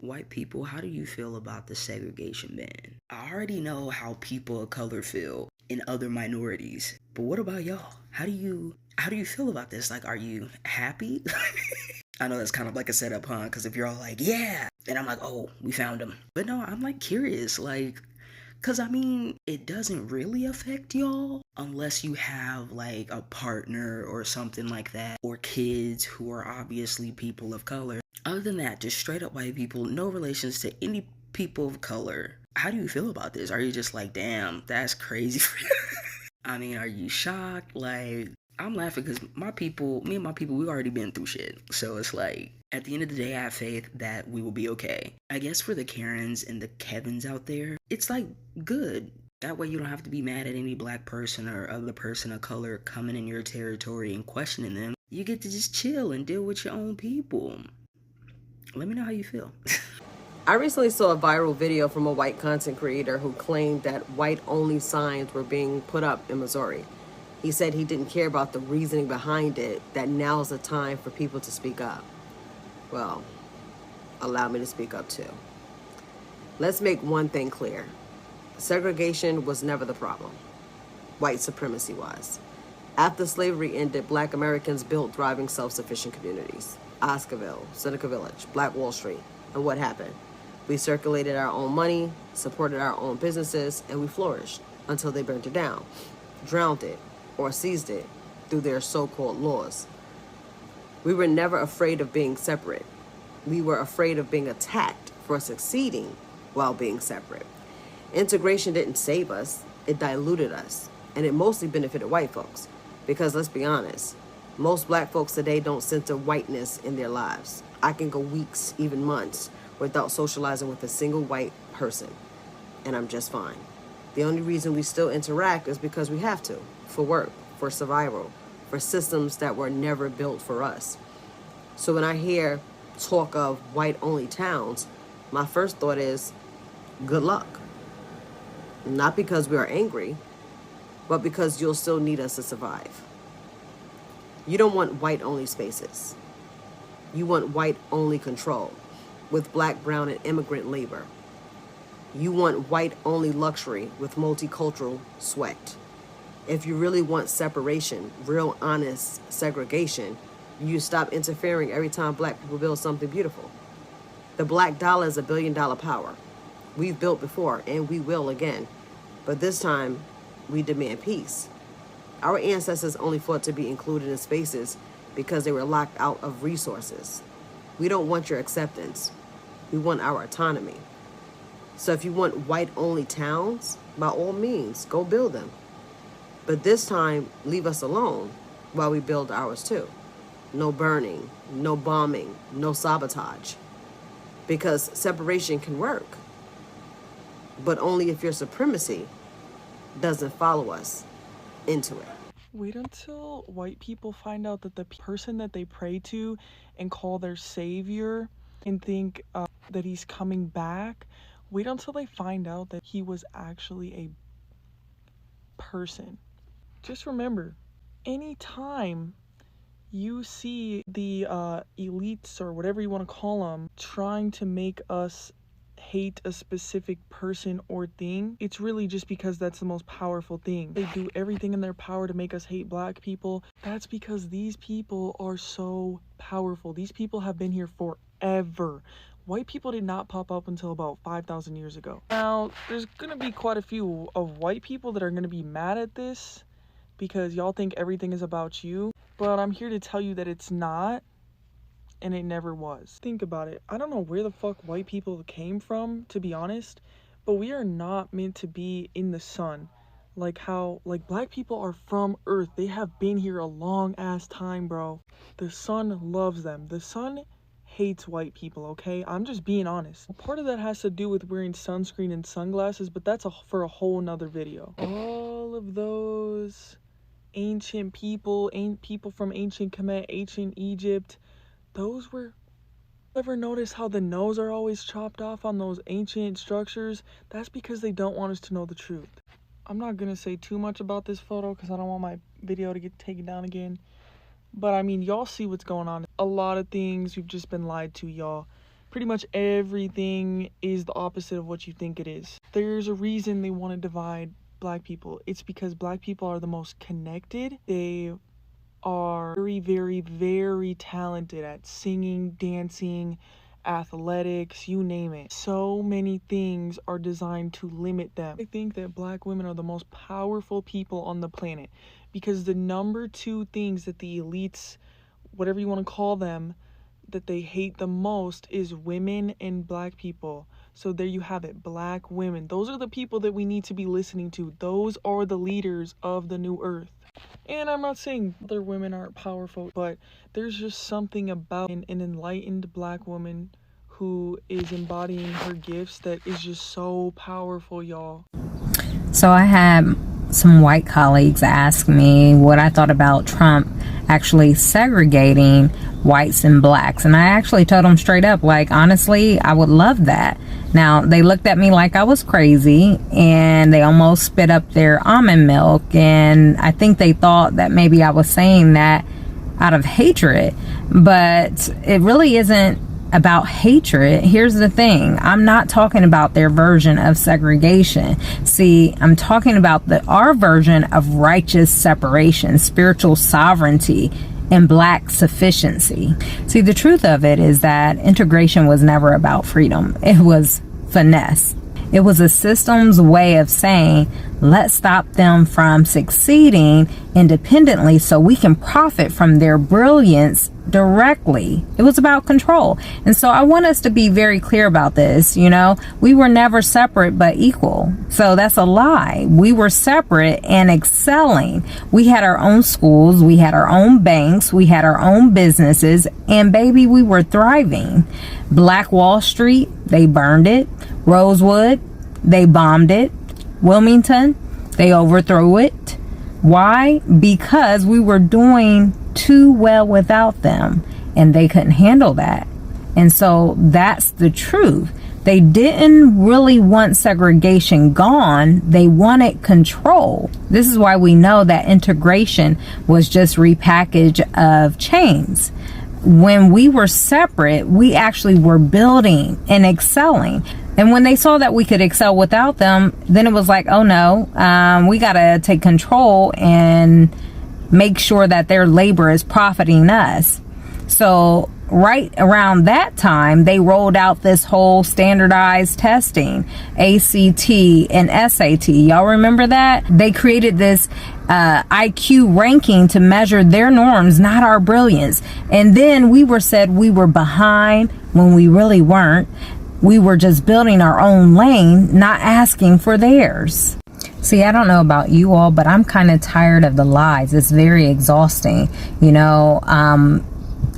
White people, how do you feel about the segregation ban? I already know how people of color feel in other minorities, but what about y'all? How do you feel about this? Like, are you happy? I know that's kind of like a setup, huh? Because if you're all like, yeah, and I'm like, oh, we found him. But no, I'm like curious, like, because I mean, it doesn't really affect y'all unless you have like a partner or something like that, or kids who are obviously people of color. Other than that, just straight up white people, no relations to any people of color. How do you feel about this? Are you just like, damn, that's crazy for you? I mean, are you shocked? Like, I'm laughing because me and my people, we've already been through shit. So it's like, at the end of the day, I have faith that we will be okay. I guess for the Karens and the Kevins out there, it's like good. That way you don't have to be mad at any black person or other person of color coming in your territory and questioning them. You get to just chill and deal with your own people. Let me know how you feel. I recently saw a viral video from a white content creator who claimed that white-only signs were being put up in Missouri. He said he didn't care about the reasoning behind it, that now's the time for people to speak up. Well, allow me to speak up too. Let's make one thing clear. Segregation was never the problem. White supremacy was. After slavery ended, black Americans built thriving self-sufficient communities. Oscarville, Seneca Village, Black Wall Street. And what happened? We circulated our own money, supported our own businesses, and we flourished until they burnt it down, drowned it, or seized it through their so-called laws. We were never afraid of being separate. We were afraid of being attacked for succeeding while being separate. Integration didn't save us, it diluted us, and it mostly benefited white folks. Because let's be honest, most black folks today don't center whiteness in their lives. I can go weeks, even months, without socializing with a single white person, and I'm just fine. The only reason we still interact is because we have to, for work, for survival, for systems that were never built for us. So when I hear talk of white-only towns, my first thought is, good luck. Not because we are angry, but because you'll still need us to survive. You don't want white-only spaces. You want white-only control with black, brown, and immigrant labor. You want white-only luxury with multicultural sweat. If you really want separation, real honest segregation, you stop interfering every time black people build something beautiful. The black dollar is $1 billion power. We've built before, and we will again. But this time, we demand peace. Our ancestors only fought to be included in spaces because they were locked out of resources. We don't want your acceptance. We want our autonomy. So if you want white-only towns, by all means, go build them. But this time, leave us alone while we build ours too. No burning, no bombing, no sabotage. Because separation can work, but only if your supremacy doesn't follow us into it. Wait until white people find out that the person that they pray to and call their savior and think that he's coming back. Wait until they find out that he was actually a person. Just remember, anytime you see the elites or whatever you want to call them trying to make us hate a specific person or thing, it's really just because that's the most powerful thing. They do everything in their power to make us hate black people. That's because these people are so powerful. These people have been here forever. White people did not pop up until about 5,000 years ago. Now, there's gonna be quite a few of white people that are gonna be mad at this because y'all think everything is about you, but I'm here to tell you that it's not. And it never was. Think about it. I don't know where the fuck white people came from, to be honest, but we are not meant to be in the sun. Like how, like, black people are from Earth. They have been here a long ass time, bro. The sun loves them. The sun hates white people, okay? I'm just being honest. Part of that has to do with wearing sunscreen and sunglasses, but that's for a whole nother video. All of those ancient people from ancient Kemet, ancient Egypt, those were... Ever notice how the nose are always chopped off on those ancient structures? That's because they don't want us to know the truth. I'm not gonna say too much about this photo because I don't want my video to get taken down again. But I mean, y'all see what's going on. A lot of things, we've just been lied to, y'all. pretty much everything is the opposite of what you think it is. There's a reason they want to divide black people. It's because black people are the most connected. They are very, very, very talented at singing, dancing, athletics, you name it. So many things are designed to limit them. I think that black women are the most powerful people on the planet because the number two things that the elites, whatever you want to call them, that they hate the most is women and black people. So there you have it, black women. Those are the people that we need to be listening to. Those are the leaders of the new earth. And I'm not saying other women aren't powerful, but there's just something about an enlightened black woman who is embodying her gifts that is just so powerful, y'all. So I had some white colleagues ask me what I thought about Trump actually segregating whites and blacks. And I actually told them straight up, like, honestly, I would love that. Now, they looked at me like I was crazy and they almost spit up their almond milk. And I think they thought that maybe I was saying that out of hatred, but it really isn't about hatred. Here's the thing. I'm not talking about their version of segregation. See, I'm talking about our version of righteous separation, spiritual sovereignty, and black sufficiency. See, the truth of it is that integration was never about freedom. It was finesse. It was a system's way of saying, let's stop them from succeeding independently so we can profit from their brilliance directly. It was about control. And so I want us to be very clear about this. You know, we were never separate but equal. So that's a lie. We were separate and excelling. We had our own schools. We had our own banks. We had our own businesses. And baby, we were thriving. Black Wall Street, they burned it. Rosewood, they bombed it. Wilmington, they overthrew it. Why? Because we were doing too well without them and they couldn't handle that. And so that's the truth. They didn't really want segregation gone. They wanted control. This is why we know that integration was just repackage of chains. When we were separate, we actually were building and excelling. And when they saw that we could excel without them, then it was like, oh no, we got to take control and make sure that their labor is profiting us. So right around that time, they rolled out this whole standardized testing, ACT and SAT. Y'all remember that? They created this IQ ranking to measure their norms, not our brilliance. And then we were said we were behind when we really weren't. We were just building our own lane, not asking for theirs. See, I don't know about you all, but I'm kind of tired of the lies. It's very exhausting, you know,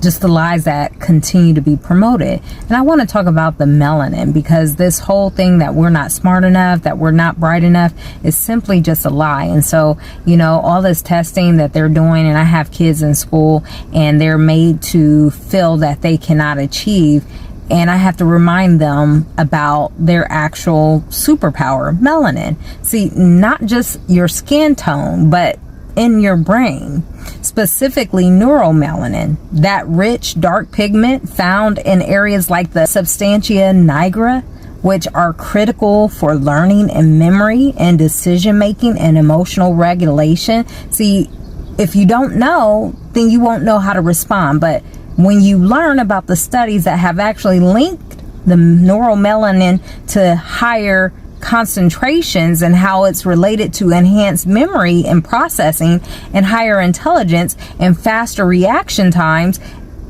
just the lies that continue to be promoted. And I want to talk about the melanin, because this whole thing that we're not smart enough, that we're not bright enough, is simply just a lie. And so, you know, all this testing that they're doing, and I have kids in school and they're made to feel that they cannot achieve. And I have to remind them about their actual superpower, melanin. See, not just your skin tone, but in your brain, specifically neuromelanin, that rich dark pigment found in areas like the substantia nigra, which are critical for learning and memory and decision making and emotional regulation. See, if you don't know, then you won't know how to respond. But when you learn about the studies that have actually linked the neuromelanin to higher concentrations and how it's related to enhanced memory and processing and higher intelligence and faster reaction times,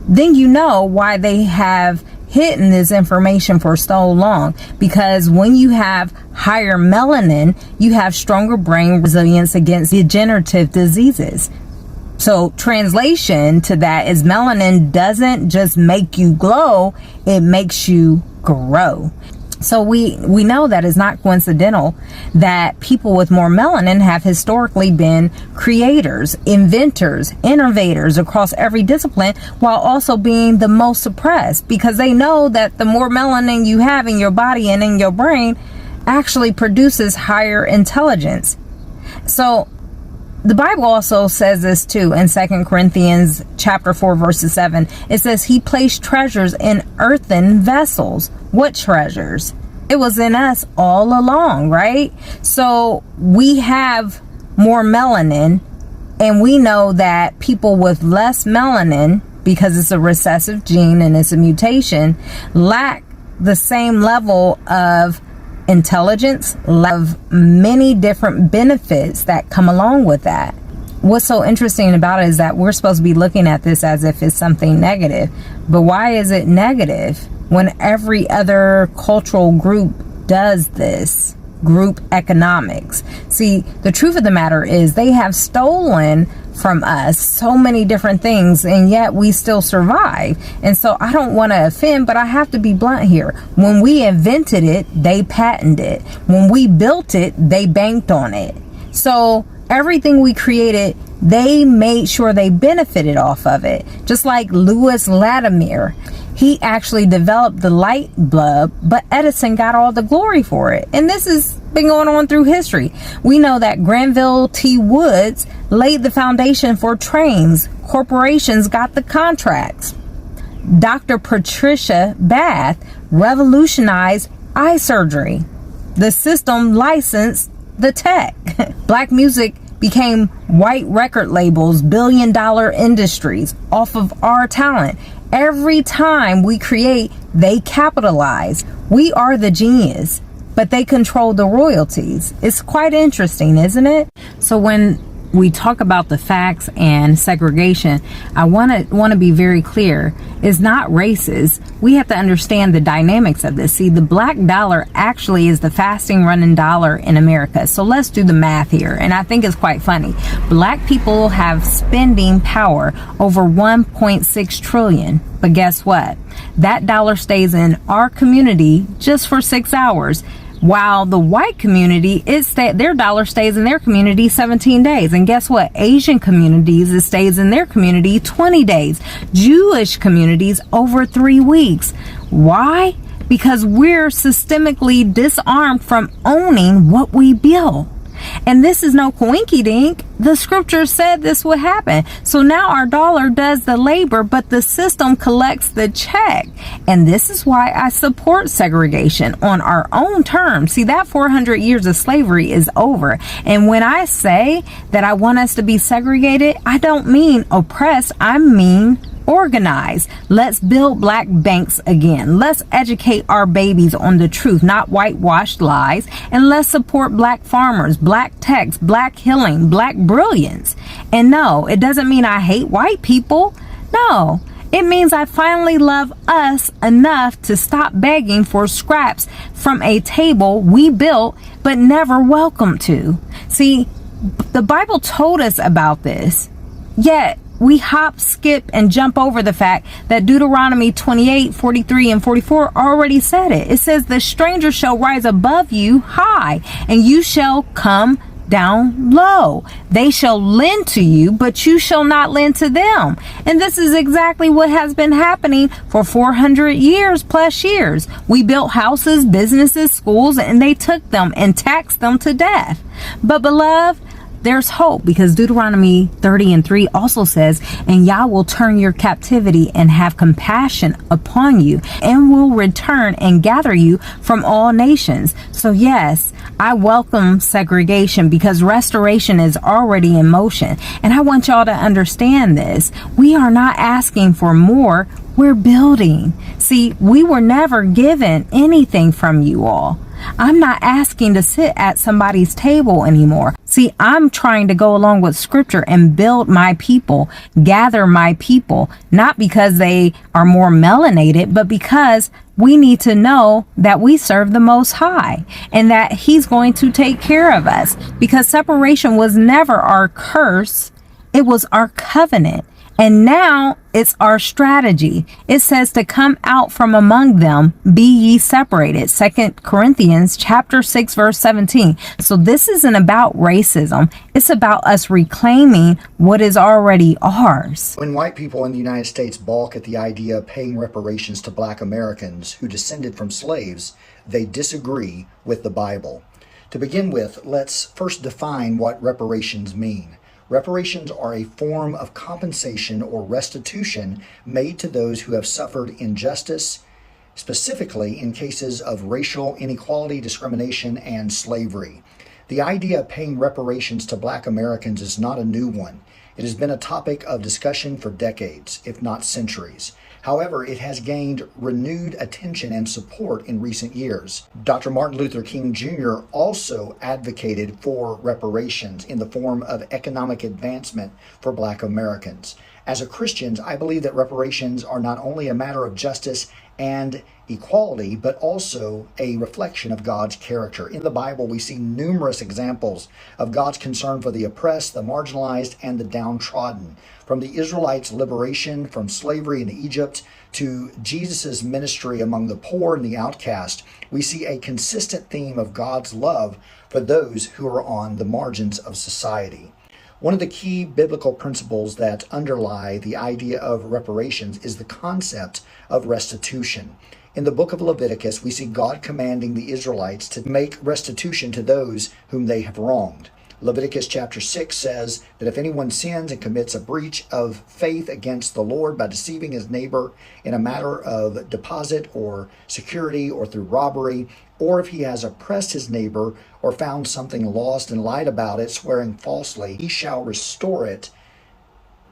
then you know why they have hidden this information for so long. Because when you have higher melanin, you have stronger brain resilience against degenerative diseases. So translation to that is melanin doesn't just make you glow, it makes you grow. So we know that it's not coincidental that people with more melanin have historically been creators, inventors, innovators across every discipline, while also being the most suppressed, because they know that the more melanin you have in your body and in your brain actually produces higher intelligence. So the Bible also says this too in 2 Corinthians chapter 4 verses 7. It says he placed treasures in earthen vessels. What treasures? It was in us all along, right? So we have more melanin, and we know that people with less melanin, because it's a recessive gene and it's a mutation, lack the same level of intelligence, of many different benefits that come along with that. What's so interesting about it is that we're supposed to be looking at this as if it's something negative. But why is it negative when every other cultural group does this? Group economics. See, the truth of the matter is they have stolen from us so many different things, and yet we still survive. And so I don't want to offend, but I have to be blunt here. When we invented it, they patented it. When we built it, they banked on it. So everything we created, they made sure they benefited off of it. Just like Louis Latimer, he actually developed the light bulb, but Edison got all the glory for it. And this has been going on through history. We know that Granville T. Woods laid the foundation for trains. Corporations got the contracts. Dr. Patricia Bath revolutionized eye surgery. The system licensed the tech. Black music became white record labels, billion-dollar industries off of our talent. Every time we create, they capitalize. We are the genius, but they control the royalties. It's quite interesting, isn't it? So when we talk about the facts and segregation, I want to be very clear. It's not racist. We have to understand the dynamics of this. See, the black dollar actually is the fastest running dollar in America. So let's do the math here. And I think it's quite funny. Black people have spending power over 1.6 trillion. But guess what? That dollar stays in our community just for 6 hours. While the white community, their dollar stays in their community 17 days. And guess what? Asian communities, it stays in their community 20 days. Jewish communities over 3 weeks. Why? Because we're systemically disarmed from owning what we build. And this is no coinky dink. The scripture said this would happen. So now our dollar does the labor, but the system collects the check. And this is why I support segregation on our own terms. See, that 400 years of slavery is over. And when I say that I want us to be segregated, I don't mean oppressed. I mean organize. Let's build black banks again. Let's educate our babies on the truth, not whitewashed lies. And let's support black farmers, black techs, black healing, black brilliance. And no, it doesn't mean I hate white people. No, it means I finally love us enough to stop begging for scraps from a table we built but never welcomed to. See, the Bible told us about this, yet we hop, skip, and jump over the fact that Deuteronomy 28, 43, and 44 already said it. It says, the stranger shall rise above you high, and you shall come down low. They shall lend to you, but you shall not lend to them. And this is exactly what has been happening for 400 years plus years. We built houses, businesses, schools, and they took them and taxed them to death. But beloved, there's hope, because Deuteronomy 30:3 also says, and Yah will turn your captivity and have compassion upon you, and will return and gather you from all nations. So yes, I welcome segregation, because restoration is already in motion. And I want y'all to understand this. We are not asking for more. We're building. See, we were never given anything from you all. I'm not asking to sit at somebody's table anymore. See, I'm trying to go along with scripture and build my people, gather my people, not because they are more melanated, but because we need to know that we serve the Most High and that He's going to take care of us, because separation was never our curse. It was our covenant. And now it's our strategy. It says to come out from among them, be ye separated. 2 Corinthians chapter 6, verse 17. So this isn't about racism. It's about us reclaiming what is already ours. When white people in the United States balk at the idea of paying reparations to black Americans who descended from slaves, they disagree with the Bible. To begin with, let's first define what reparations mean. Reparations are a form of compensation or restitution made to those who have suffered injustice, specifically in cases of racial inequality, discrimination, and slavery. The idea of paying reparations to Black Americans is not a new one. It has been a topic of discussion for decades, if not centuries. However, it has gained renewed attention and support in recent years. Dr. Martin Luther King Jr. also advocated for reparations in the form of economic advancement for Black Americans. As a Christian, I believe that reparations are not only a matter of justice and equality, but also a reflection of God's character. In the Bible, we see numerous examples of God's concern for the oppressed, the marginalized, and the downtrodden. From the Israelites' liberation from slavery in Egypt to Jesus' ministry among the poor and the outcast, we see a consistent theme of God's love for those who are on the margins of society. One of the key biblical principles that underlie the idea of reparations is the concept of restitution. In the book of Leviticus, we see God commanding the Israelites to make restitution to those whom they have wronged. Leviticus chapter 6 says that if anyone sins and commits a breach of faith against the Lord by deceiving his neighbor in a matter of deposit or security or through robbery, or if he has oppressed his neighbor or found something lost and lied about it, swearing falsely, he shall restore it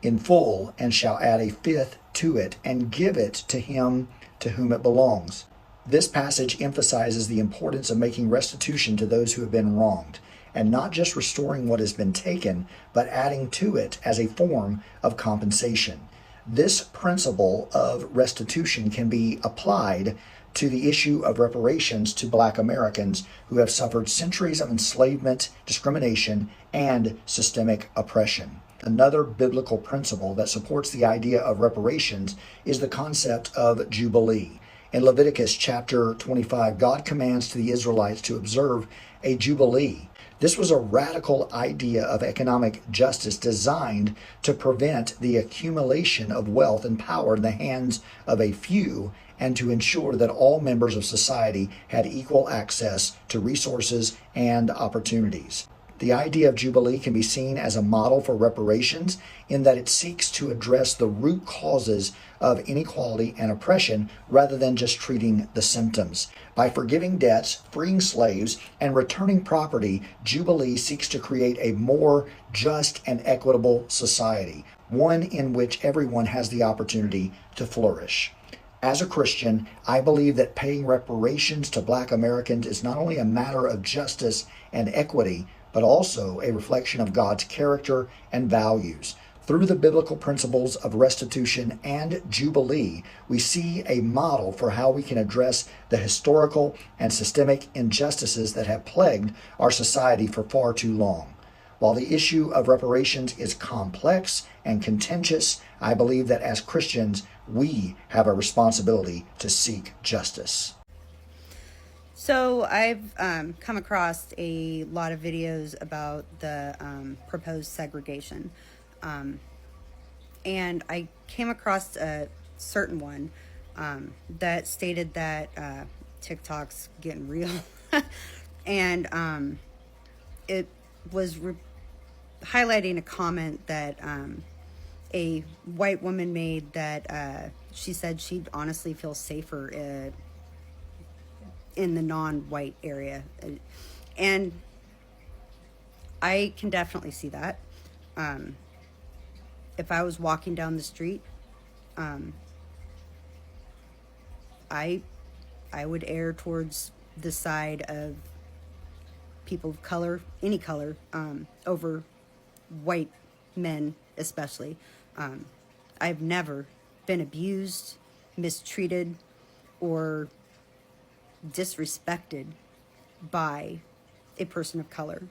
in full and shall add a fifth to it and give it to him to whom it belongs. This passage emphasizes the importance of making restitution to those who have been wronged, and not just restoring what has been taken, but adding to it as a form of compensation. This principle of restitution can be applied to the issue of reparations to Black Americans who have suffered centuries of enslavement, discrimination, and systemic oppression. Another biblical principle that supports the idea of reparations is the concept of Jubilee. In Leviticus chapter 25, God commands to the Israelites to observe a Jubilee. This was a radical idea of economic justice designed to prevent the accumulation of wealth and power in the hands of a few and to ensure that all members of society had equal access to resources and opportunities. The idea of Jubilee can be seen as a model for reparations in that it seeks to address the root causes of inequality and oppression rather than just treating the symptoms. By forgiving debts, freeing slaves, and returning property, Jubilee seeks to create a more just and equitable society, one in which everyone has the opportunity to flourish. As a Christian, I believe that paying reparations to Black Americans is not only a matter of justice and equity, but also a reflection of God's character and values. Through the biblical principles of restitution and Jubilee, we see a model for how we can address the historical and systemic injustices that have plagued our society for far too long. While the issue of reparations is complex and contentious, I believe that as Christians, we have a responsibility to seek justice. So I've come across a lot of videos about the proposed segregation. And I came across a certain one that stated that TikTok's getting real. And it was highlighting a comment that a white woman made that she said she'd honestly feel safer in the non-white area. And I can definitely see that. If I was walking down the street, I would err towards the side of people of color, any color, over white men especially. I've never been abused, mistreated, or disrespected by a person of color.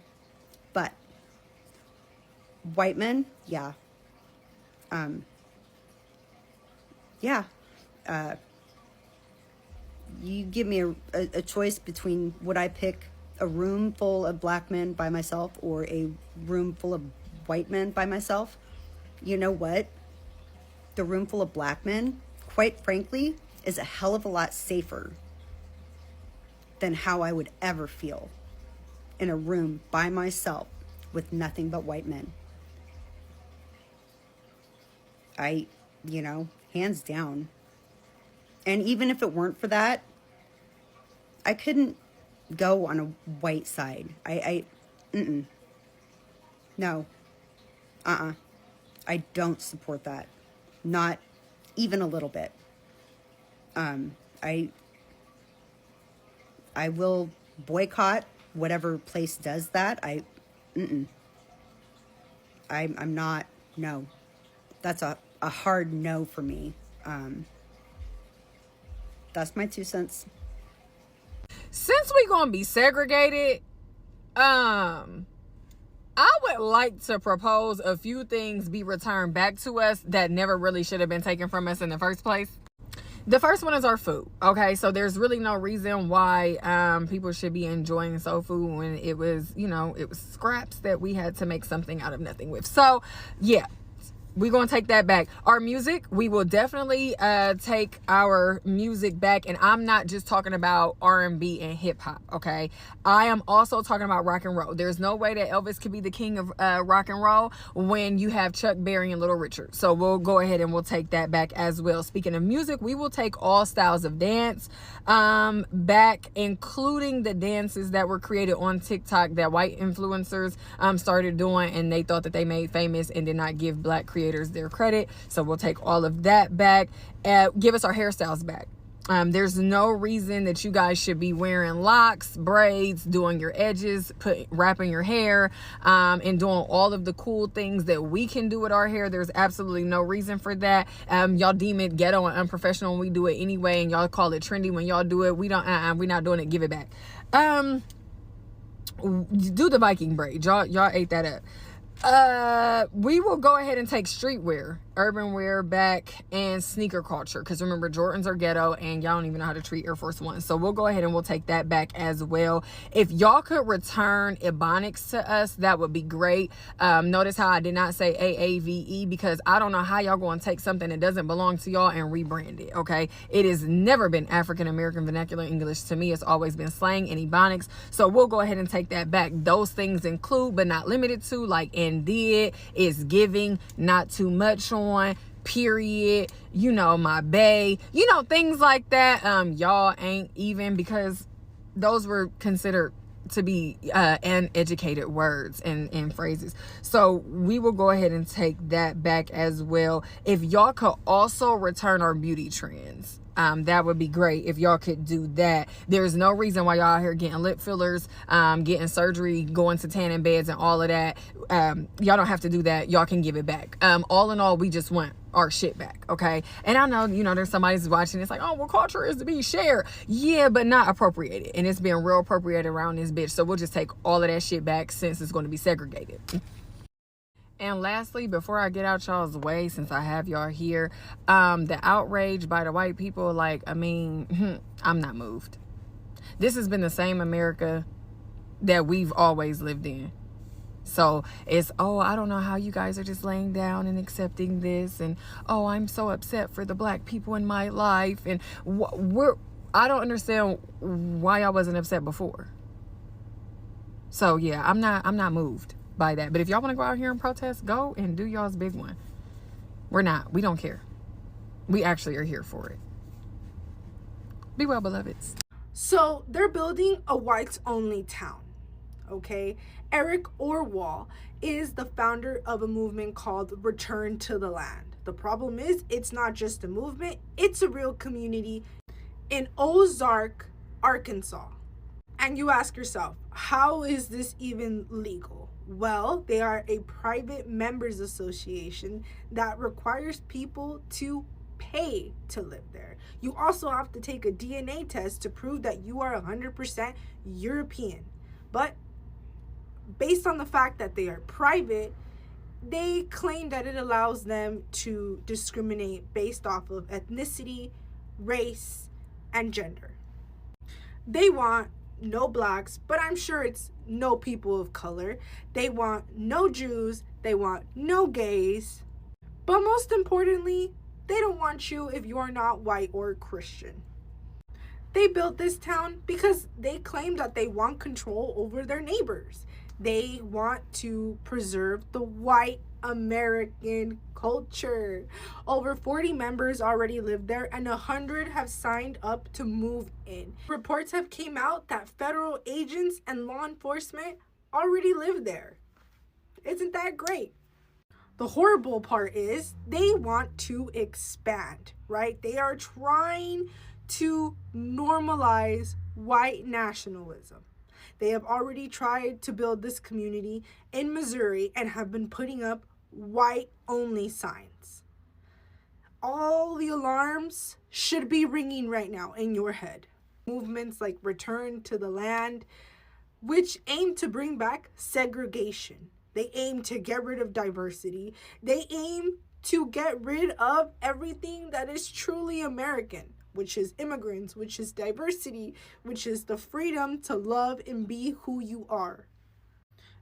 But white men, yeah. You give me a choice between would I pick a room full of black men by myself or a room full of white men by myself. You know what? The room full of black men, quite frankly, is a hell of a lot safer than how I would ever feel in a room by myself with nothing but white men. You know, hands down. And even if it weren't for that, I couldn't go on a white side. No. I don't support that. Not even a little bit. I will boycott whatever place does that. I'm not, no. That's a hard no for me. That's my 2 cents. Since we gonna be segregated, I would like to propose a few things be returned back to us that never really should have been taken from us in the first place. The first one is our food. Okay, so there's really no reason why people should be enjoying soul food when it was, you know, it was scraps that we had to make something out of nothing with. So yeah, we're gonna take that back. Our music, we will definitely take our music back, and I'm not just talking about R&B and hip-hop. Okay, I am also talking about rock and roll. There's no way that Elvis could be the king of rock and roll when you have Chuck Berry and Little Richard. So we'll go ahead and we'll take that back as well. Speaking of music, we will take all styles of dance back, including the dances that were created on TikTok that white influencers started doing, and they thought that they made famous and did not give black creators their credit. So we'll take all of that back. Give us our hairstyles back. There's no reason that you guys should be wearing locks, braids, doing your edges, wrapping your hair, and doing all of the cool things that we can do with our hair. There's absolutely no reason for that. Y'all deem it ghetto and unprofessional when we do it anyway, and y'all call it trendy when y'all do it. We don't. We're not doing it. Give it back. Do the Viking braid. Y'all ate that up. We will go ahead and take streetwear, urban wear back, and sneaker culture, because remember, Jordans are ghetto and y'all don't even know how to treat Air Force One. So we'll go ahead and we'll take that back as well. If y'all could return Ebonics to us, that would be great. Notice how I did not say AAVE, because I don't know how y'all going to take something that doesn't belong to y'all and rebrand it. Okay, it has never been African American vernacular English to me. It's always been slang and Ebonics. So we'll go ahead and take that back. Those things include, but not limited to, like Indeed, is giving, not too much on, period, you know, my bae, you know, things like that. Y'all ain't even, because those were considered to be uneducated words and phrases. So we will go ahead and take that back as well. If y'all could also return our beauty trends, that would be great if y'all could do that. There's no reason why y'all out here getting lip fillers, getting surgery, going to tanning beds and all of that. Y'all don't have to do that. Y'all can give it back. All in all, we just want our shit back, okay? And I know, you know, there's somebody's watching, it's like, oh, well, culture is to be shared. Yeah, but not appropriated. And it's being real appropriated around this bitch. So we'll just take all of that shit back since it's going to be segregated. And lastly, before I get out y'all's way, since I have y'all here, the outrage by the white people, like, I mean, I'm not moved. This has been the same America that we've always lived in. So it's, oh, I don't know how you guys are just laying down and accepting this. And, oh, I'm so upset for the black people in my life. And I don't understand why I wasn't upset before. So, yeah, I'm not moved by that. But if y'all want to go out here and protest, go and do y'all's big one. We're not. We don't care. We actually are here for it. Be well, beloveds. So they're building a whites only town. Okay, Eric Orwell is the founder of a movement called Return to the Land. The problem is, it's not just a movement, it's a real community in Ozark, Arkansas. And you ask yourself, how is this even legal? Well, they are a private members association that requires people to pay to live there. You also have to take a DNA test to prove that you are 100% European. But based on the fact that they are private, they claim that it allows them to discriminate based off of ethnicity, race, and gender. They want no blacks, but I'm sure it's no people of color. They want no Jews. They want no gays. But most importantly, they don't want you if you're not white or Christian. They built this town because they claim that they want control over their neighbors. They want to preserve the white American culture. Over 40 members already live there and 100 have signed up to move in. Reports have came out that federal agents and law enforcement already live there. Isn't that great? The horrible part is they want to expand, right? They are trying to normalize white nationalism. They have already tried to build this community in Missouri and have been putting up white-only signs. All the alarms should be ringing right now in your head. Movements like Return to the Land, which aim to bring back segregation. They aim to get rid of diversity. They aim to get rid of everything that is truly American, which is immigrants, which is diversity, which is the freedom to love and be who you are.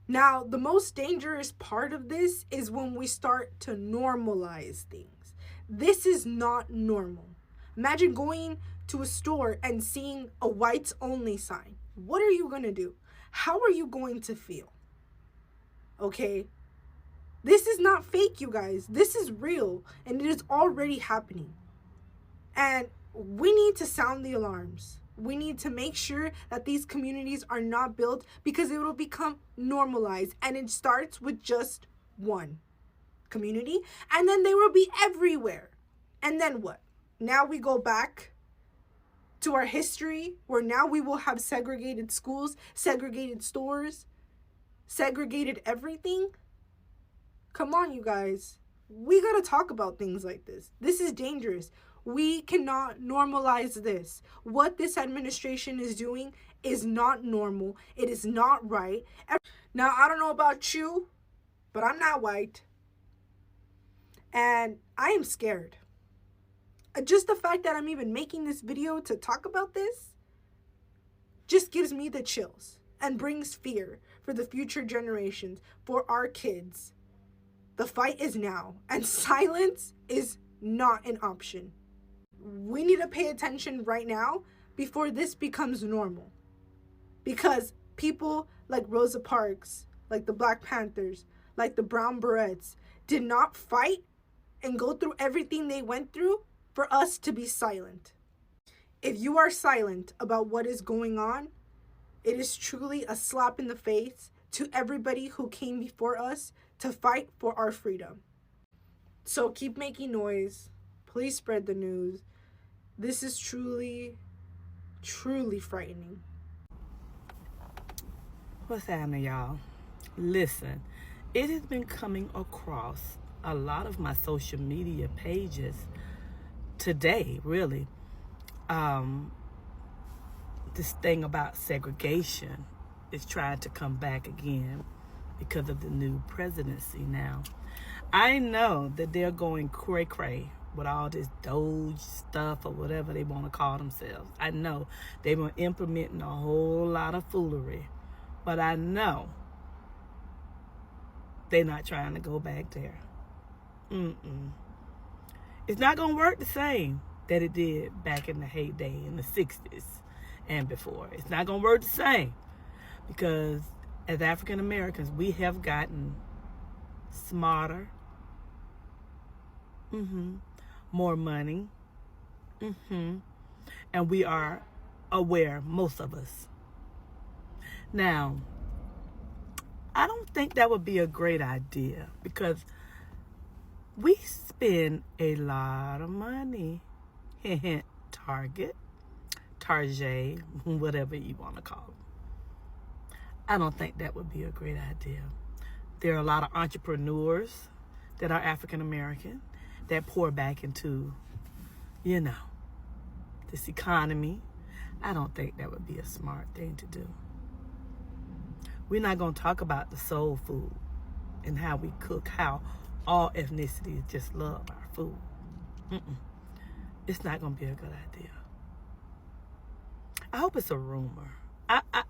Now, the most dangerous part of this is when we start to normalize things. This is not normal. Imagine going to a store and seeing a whites only sign. What are you going to do? How are you going to feel? Okay? This is not fake, you guys. This is real, and it is already happening. And we need to sound the alarms. We need to make sure that these communities are not built because it will become normalized. And it starts with just one community, and then they will be everywhere. And then what? Now we go back to our history where now we will have segregated schools, segregated stores, segregated everything. Come on, you guys. We gotta talk about things like this. This is dangerous. We cannot normalize this. What this administration is doing is not normal. It is not right. Now, I don't know about you, but I'm not white. And I am scared. Just the fact that I'm even making this video to talk about this just gives me the chills and brings fear for the future generations, for our kids. The fight is now, and silence is not an option. We need to pay attention right now before this becomes normal. Because people like Rosa Parks, like the Black Panthers, like the Brown Berets, did not fight and go through everything they went through for us to be silent. If you are silent about what is going on, it is truly a slap in the face to everybody who came before us to fight for our freedom. So keep making noise. Please spread the news. This is truly, truly frightening. What's happening, y'all? Listen, it has been coming across a lot of my social media pages today, really. This thing about segregation is trying to come back again because of the new presidency now. I know that they're going cray-cray with all this Doge stuff or whatever they want to call themselves. I know they've been implementing a whole lot of foolery, but I know they're not trying to go back there. It's not going to work the same that it did back in the heyday in the 60s and before. It's not going to work the same because as African Americans, we have gotten smarter, more money, and we are aware, most of us. Now, I don't think that would be a great idea because we spend a lot of money. Target, whatever you want to call them. I don't think that would be a great idea. There are a lot of entrepreneurs that are African American that pour back into, this economy. I don't think that would be a smart thing to do. We're not going to talk about the soul food and how we cook, how all ethnicities just love our food. It's not going to be a good idea. I hope it's a rumor.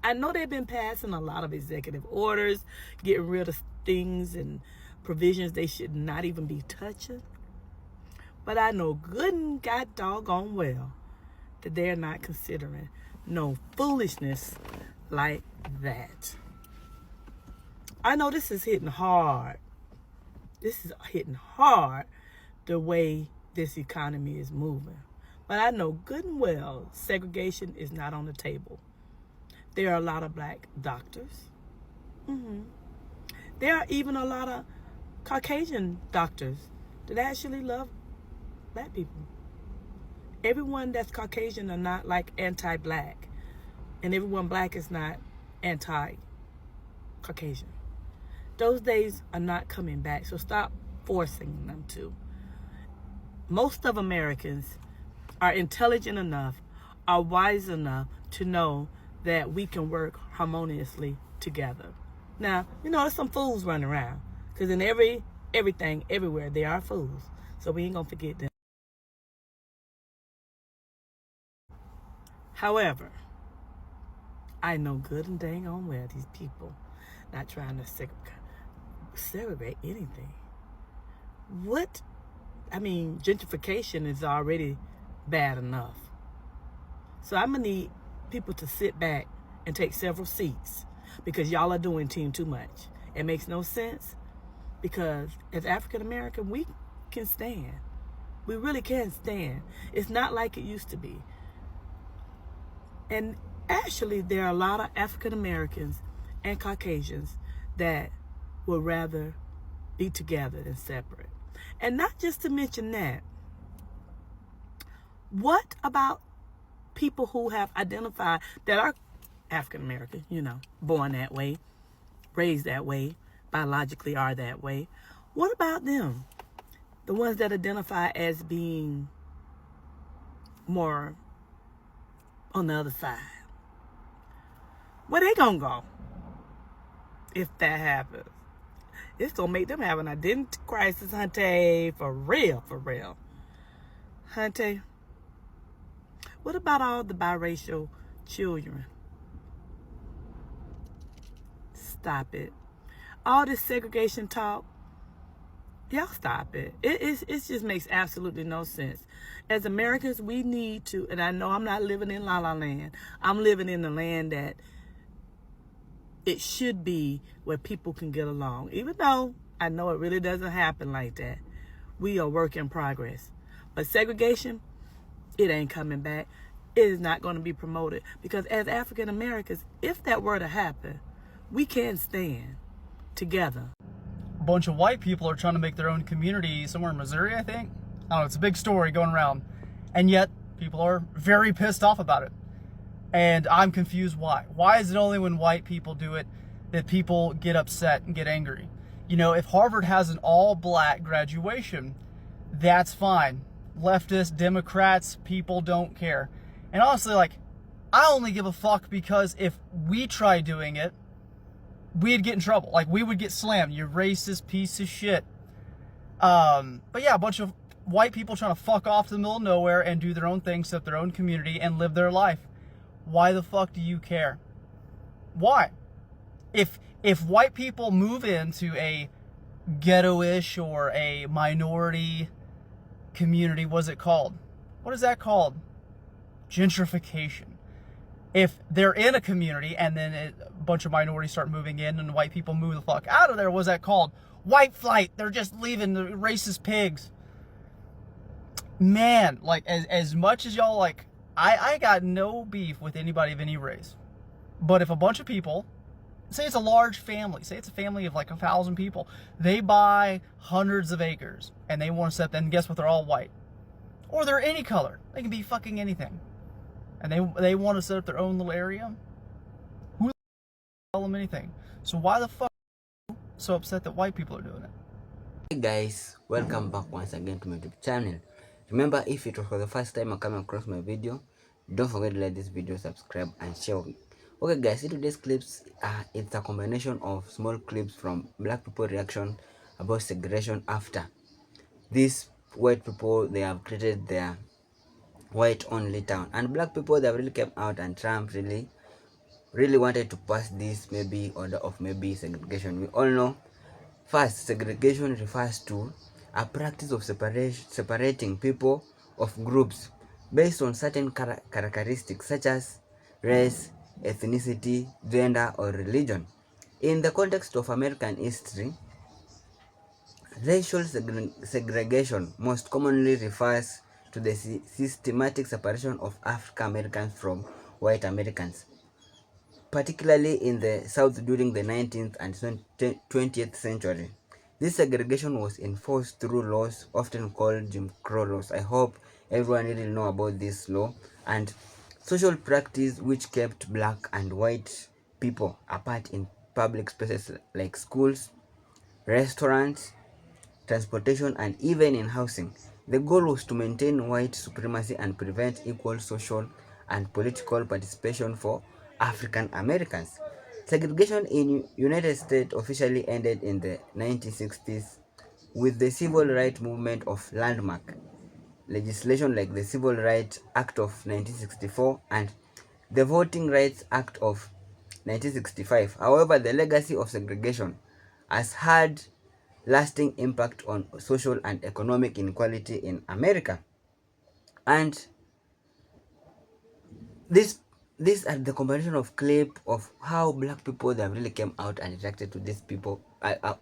I know they've been passing a lot of executive orders, getting rid of things and provisions they should not even be touching. But I know good and god doggone well that they're not considering no foolishness like that. I know this is hitting hard This is hitting hard the way this economy is moving. But I know good and well segregation is not on the table. There are a lot of black doctors. There are even a lot of Caucasian doctors that actually love black people. Everyone that's Caucasian are not like anti-black, and everyone black is not anti-Caucasian. Those days are not coming back, so stop forcing them to. Most of Americans are intelligent enough, are wise enough to know that we can work harmoniously together. Now, there's some fools running around, because in everything, everywhere, there are fools. So we ain't gonna forget them. However, I know good and dang on well these people not trying to segregate anything. Gentrification is already bad enough. So I'm gonna need people to sit back and take several seats, because y'all are doing too much. It makes no sense, because as African American, we can stand. We really can stand. It's not like it used to be. And actually, there are a lot of African Americans and Caucasians that would rather be together than separate. And not just to mention that, what about people who have identified that are African American, born that way, raised that way, biologically are that way? What about them? The ones that identify as being more on the other side. Where they gonna go if that happens? It's gonna make them have an identity crisis, Hunty, for real, for real. Hunty, what about all the biracial children? Stop it. All this segregation talk, y'all stop it. It just makes absolutely no sense. As Americans, we need to, and I know I'm not living in La La Land. I'm living in the land that it should be, where people can get along. Even though I know it really doesn't happen like that. We are work in progress. But segregation, it ain't coming back. It is not going to be promoted, because as African Americans, if that were to happen, we can stand together. A bunch of white people are trying to make their own community somewhere in Missouri, I think. I don't know, it's a big story going around. And yet, people are very pissed off about it. And I'm confused why. Why is it only when white people do it that people get upset and get angry? If Harvard has an all-black graduation, that's fine. Leftists, Democrats, people don't care. And honestly, I only give a fuck because if we try doing it, we'd get in trouble. We would get slammed. You racist piece of shit. But yeah, a bunch of white people trying to fuck off to the middle of nowhere and do their own thing, set their own community, and live their life. Why the fuck do you care? Why? If white people move into a ghetto-ish or a minority community, what's it called? What is that called? Gentrification. If they're in a community and then a bunch of minorities start moving in and white people move the fuck out of there, what's that called? White flight. They're just leaving, the racist pigs. Man, as much as y'all I got no beef with anybody of any race. But if a bunch of people, say it's a large family, say it's a family of 1,000 people, they buy hundreds of acres and they want to set, then guess what? They're all white. Or they're any color. They can be fucking anything. And they want to set up their own little area. Who the tell them anything? So why the fuck are you so upset that white people are doing it? Hey guys, welcome back once again to my YouTube channel. Remember, if it was for the first time I come across my video, don't forget to like this video, subscribe and share. Okay guys, in today's clips, it's a combination of small clips from black people reaction about segregation after these white people, they have created their white only town, and black people, they have really came out, and Trump really wanted to pass this maybe order of maybe segregation. We all know, first, segregation refers to a practice of separating people of groups based on certain characteristics such as race, ethnicity, gender, or religion. In the context of American history, Racial segregation most commonly refers to the systematic separation of African Americans from white Americans, particularly in the South during the 19th and 20th century. This segregation was enforced through laws often called Jim Crow laws. I hope everyone really know about this law, and social practice which kept black and white people apart in public spaces like schools, restaurants, transportation, and even in housing. The goal was to maintain white supremacy and prevent equal social and political participation for African Americans. Segregation in United States officially ended in the 1960s with the civil rights movement of landmark legislation like the Civil Rights Act of 1964 and the Voting Rights Act of 1965. However, the legacy of segregation has had lasting impact on social and economic inequality in America. And this these are the combination of clip of how black people that really came out and reacted to these people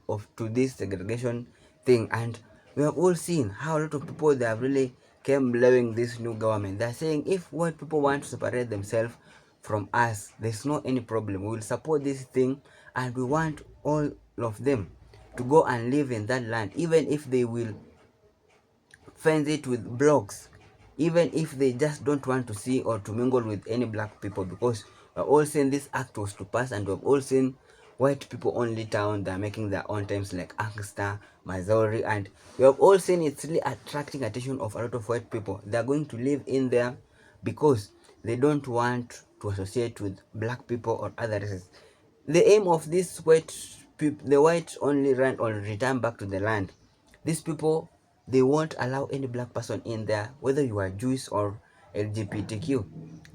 of to this segregation thing. And we have all seen how a lot of people that really came blowing this new government. They're saying if white people want to separate themselves from us, there's no any problem, we will support this thing, and we want all of them to go and live in that land, even if they will fence it with blocks, even if they just don't want to see or to mingle with any black people, because we're all seen this act was to pass, and we've all seen white people only town that are making their own terms like Ancaster, Missouri, and we have all seen it's really attracting attention of a lot of white people. They're going to live in there because they don't want to associate with black people or other races. The aim of this white people, the whites only run or return back to the land. These people, they won't allow any black person in there, whether you are Jewish or LGBTQ.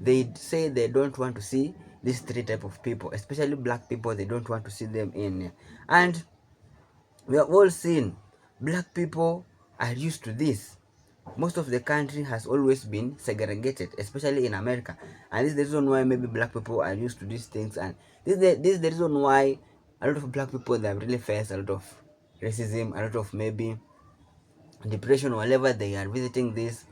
They say they don't want to see these three type of people, especially black people. They don't want to see them in. And we have all seen black people are used to this. Most of the country has always been segregated, especially in America, and this is the reason why maybe black people are used to these things. And this is the reason why a lot of black people that really face a lot of racism, a lot of maybe depression whenever they are visiting these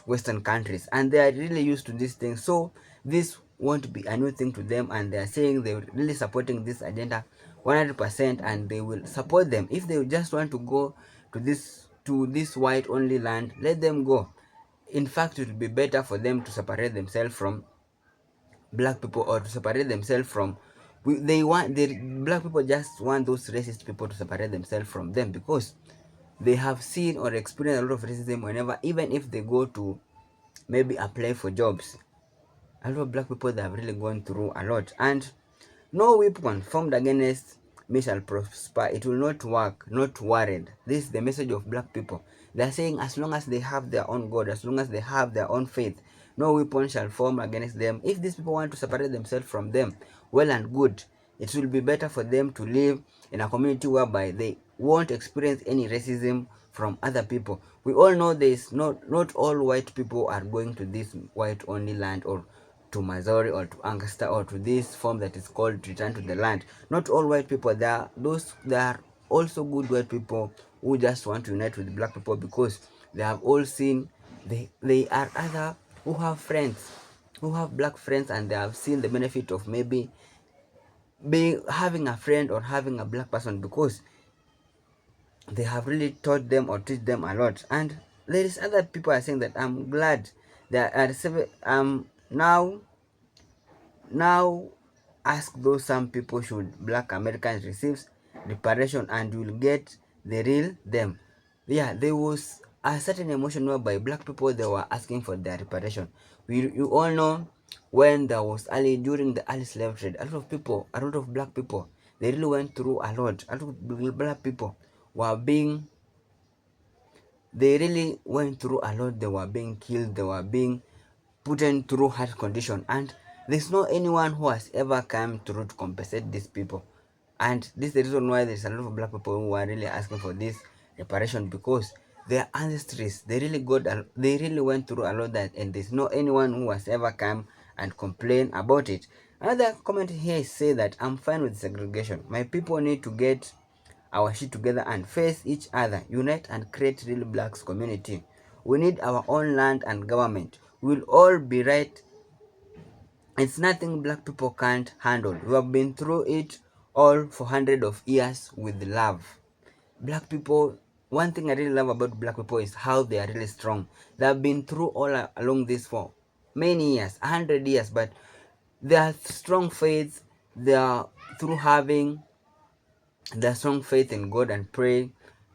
western countries, and they are really used to these things. So this won't be a new thing to them, and they are saying they're really supporting this agenda 100%, and they will support them. If they just want to go to this white only land, let them go. In fact, it would be better for them to separate themselves from black people, or to separate themselves from they want the black people just want those racist people to separate themselves from them, because they have seen or experienced a lot of racism whenever, even if they go to maybe apply for jobs. A lot of black people that have really gone through a lot. And no weapon formed against me shall prosper. It will not work, not worried. This is the message of black people. They are saying as long as they have their own God, as long as they have their own faith, no weapon shall form against them. If these people want to separate themselves from them, well and good. It will be better for them to live in a community whereby they won't experience any racism from other people. We all know this. Not all white people are going to this white only land, or to Missouri, or to Ancaster, or to this form that is called Return to the Land. Not all white people. There are also good white people who just want to unite with black people, because they have all seen they are other who have friends, who have black friends, and they have seen the benefit of maybe being having a friend or having a black person, because they have really taught them or teach them a lot. And there is other people are saying that I'm glad that now ask those some people, should black Americans receive reparation, and you will get the real them. Yeah, there was a certain emotion whereby black people, they were asking for their reparation. You all know when there was during the early slave trade, a lot of people, a lot of black people, they really went through a lot. A lot of black people were being they really went through a lot. They were being killed, they were being put in through hard condition, and there's no anyone who has ever come through to compensate these people. And this is the reason why there's a lot of black people who are really asking for this reparation, because their ancestors, they really went through a lot that, and there's no anyone who has ever come and complain about it. Another comment here is say that I'm fine with segregation. My people need to get our shit together and face each other, unite and create real blacks community. We need our own land and government. We'll all be right. It's nothing black people can't handle. We have been through it all for hundreds of years with love. Black people, one thing I really love about black people is how they are really strong. They have been through all along this for many years, 100 years, but they are strong faith. They are through having their strong faith in God and pray.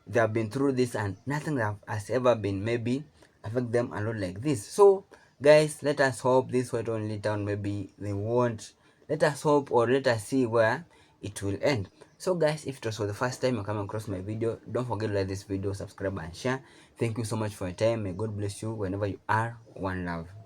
They have been through this and nothing has ever been maybe affect them a lot like this. So guys, let us hope this white only town maybe they won't. Let us hope, or let us see where it will end. So guys, if it was for the first time you're coming across my video, don't forget to like this video, subscribe and share. Thank you so much for your time. May God bless you whenever you are. One love.